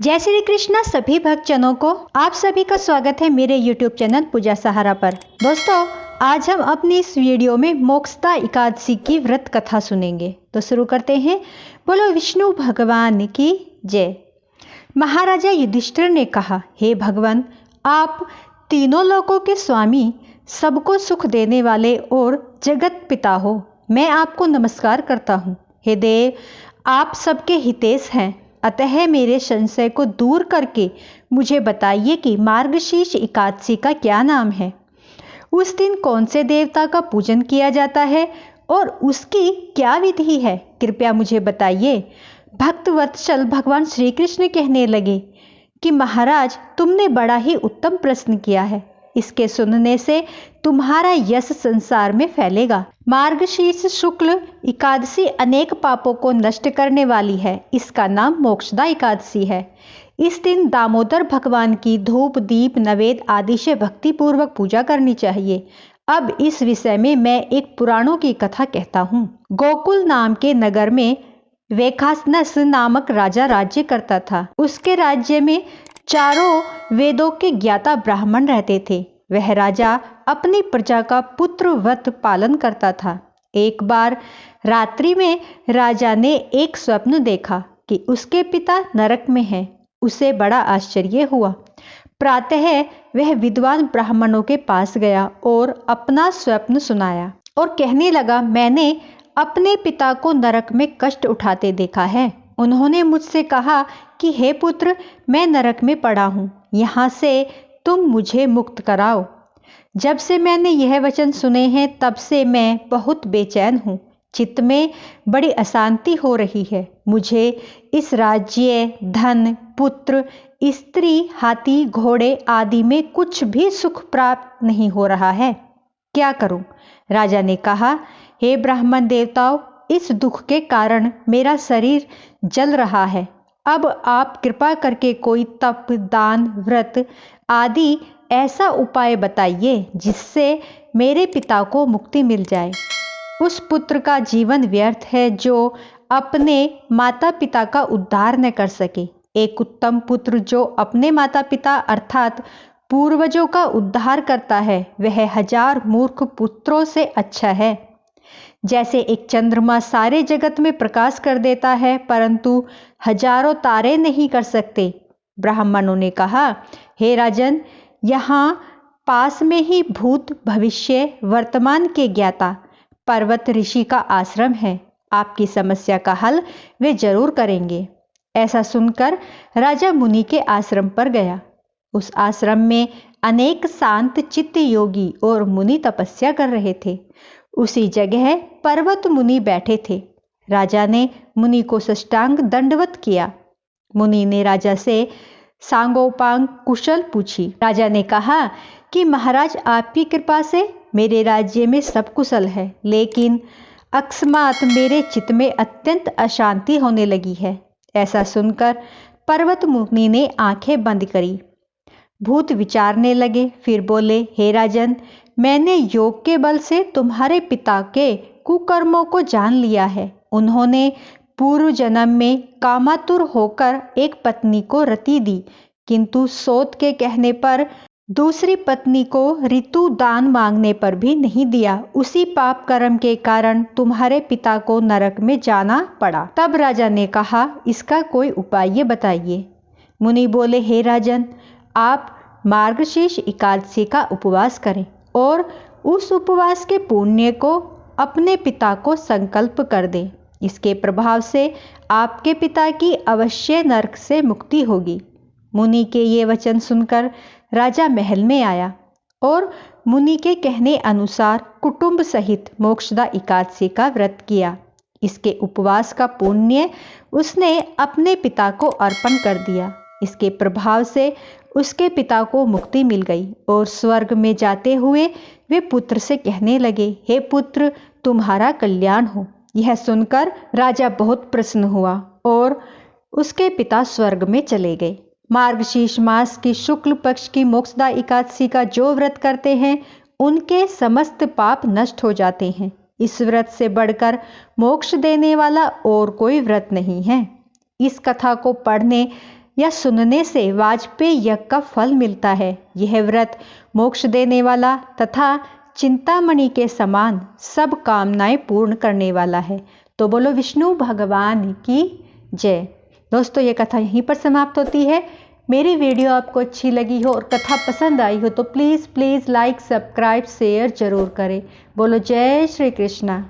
जय श्री कृष्णा सभी भक्तजनों को आप सभी का स्वागत है मेरे YouTube चैनल पूजा सहारा पर। दोस्तों, आज हम अपनी इस वीडियो में मोक्षदा एकादशी की व्रत कथा सुनेंगे। तो शुरू करते हैं। बोलो विष्णु भगवान की जय। महाराजा युधिष्ठिर ने कहा, हे भगवान, आप तीनों लोकों के स्वामी, सबको सुख देने वाले और जगत पिता हो। मैं आपको नमस्कार करता हूँ। हे देव, आप सबके हितेश हैं, अतः मेरे संशय को दूर करके मुझे बताइए कि मार्गशीर्ष एकादशी का क्या नाम है। उस दिन कौन से देवता का पूजन किया जाता है और उसकी क्या विधि है, कृपया मुझे बताइए। भक्त वत्सल भगवान श्री कृष्ण कहने लगे कि महाराज, तुमने बड़ा ही उत्तम प्रश्न किया है। इसके सुनने से तुम्हारा यश संसार में फैलेगा। मार्गशीर्ष शुक्ल एकादशी अनेक पापों को नष्ट करने वाली है। इसका नाम मोक्षदा एकादशी है। इस दिन दामोदर भगवान की धूप, दीप, नैवेद्य आदि से भक्ति पूर्वक पूजा करनी चाहिए। अब इस विषय में मैं एक पुराणों की कथा कहता हूँ। गोकुल नाम के नगर में वेखानस नामक राजा राज्य करता था। उसके राज्य में चारों वेदों के ज्ञाता ब्राह्मण रहते थे। वह राजा अपनी प्रजा का पुत्रवत पालन करता था। एक बार रात्रि में राजा ने एक स्वप्न देखा कि उसके पिता नरक में हैं। उसे बड़ा आश्चर्य हुआ। प्रातः वह विद्वान ब्राह्मणों के पास गया और अपना स्वप्न सुनाया और कहने लगा, मैंने अपने पिता को नरक में कष्ट उठाते देखा है। उन्होंने मुझसे कहा कि हे पुत्र, मैं नरक में पड़ा हूँ, यहाँ से तुम मुझे मुक्त कराओ। जब से मैंने यह वचन सुने हैं तब से मैं बहुत बेचैन हूँ। चित्त में बड़ी अशांति हो रही है। मुझे इस राज्य, धन, पुत्र, स्त्री, हाथी, घोड़े आदि में कुछ भी सुख प्राप्त नहीं हो रहा है। क्या करूं? राजा ने कहा, हे ब्राह्मण देवताओं, इस दुख के कारण मेरा शरीर जल रहा है। अब आप कृपा करके कोई तप, दान, व्रत आदि ऐसा उपाय बताइए जिससे मेरे पिता को मुक्ति मिल जाए। उस पुत्र का जीवन व्यर्थ है जो अपने माता पिता का उद्धार न कर सके। एक उत्तम पुत्र जो अपने माता पिता अर्थात पूर्वजों का उद्धार करता है, वह 1000 मूर्ख पुत्रों से अच्छा है। जैसे एक चंद्रमा सारे जगत में प्रकाश कर देता है परंतु हजारों तारे नहीं कर सकते। ब्राह्मणों ने कहा, हे राजन, यहाँ पास में ही भूत, भविष्य, वर्तमान के ज्ञाता पर्वत ऋषि का आश्रम है। आपकी समस्या का हल वे जरूर करेंगे। ऐसा सुनकर राजा मुनि के आश्रम पर गया। उस आश्रम में अनेक शांत चित्त योगी और मुनि तपस्या कर रहे थे। उसी जगह पर्वत मुनि बैठे थे। राजा ने मुनि को साष्टांग दंडवत किया। मुनि ने राजा से सांगोपांग कुशल पूछी। राजा ने कहा कि महाराज, आपकी कृपा से मेरे राज्य में सब कुशल है, लेकिन अकस्मात मेरे चित्त में अत्यंत अशांति होने लगी है। ऐसा सुनकर पर्वत मुनि ने आंखें बंद करी। भूत विचारने लगे। फिर बोले, हे राजन, मैंने योग के बल से तुम्हारे पिता के कुकर्मों को जान लिया है। उन्होंने पूर्व जन्म में कामातुर होकर एक पत्नी को रति दी, किंतु सोत के कहने पर दूसरी पत्नी को ऋतु दान मांगने पर भी नहीं दिया। उसी पाप कर्म के कारण तुम्हारे पिता को नरक में जाना पड़ा। तब राजा ने कहा, इसका कोई उपाय बताइए। मुनि बोले, हे राजन, आप मार्गशीर्ष एकादशी का उपवास करें और उस उपवास के पुण्य को अपने पिता को संकल्प कर दें। इसके प्रभाव से आपके पिता की अवश्य नरक से मुक्ति होगी। मुनि के ये वचन सुनकर राजा महल में आया और मुनि के कहने अनुसार कुटुंब सहित मोक्षदा एकादशी का व्रत किया। इसके उपवास का पुण्य उसने अपने पिता को अर्पण कर दिया। इसके प्रभाव से उसके पिता को मुक्ति मिल गई और स्वर्ग में जाते हुए वे पुत्र से कहने लगे, हे पुत्र, तुम्हारा कल्याण हो। यह सुनकर राजा बहुत प्रसन्न हुआ और उसके पिता स्वर्ग में चले गए। मार्गशीर्ष मास की शुक्ल पक्ष की मोक्षदा एकादशी का जो व्रत करते हैं उनके समस्त पाप नष्ट हो जाते हैं। इस व्रत से बढ़कर मोक्ष देने वाला और कोई व्रत नहीं है। इस कथा को पढ़ने या सुनने से वाजपेय यज्ञ का फल मिलता है। यह व्रत मोक्ष देने वाला तथा चिंतामणि के समान सब कामनाएं पूर्ण करने वाला है। तो बोलो विष्णु भगवान की जय। दोस्तों, ये कथा यहीं पर समाप्त होती है। मेरी वीडियो आपको अच्छी लगी हो और कथा पसंद आई हो तो प्लीज़ लाइक, सब्सक्राइब, शेयर जरूर करें। बोलो जय श्री कृष्णा।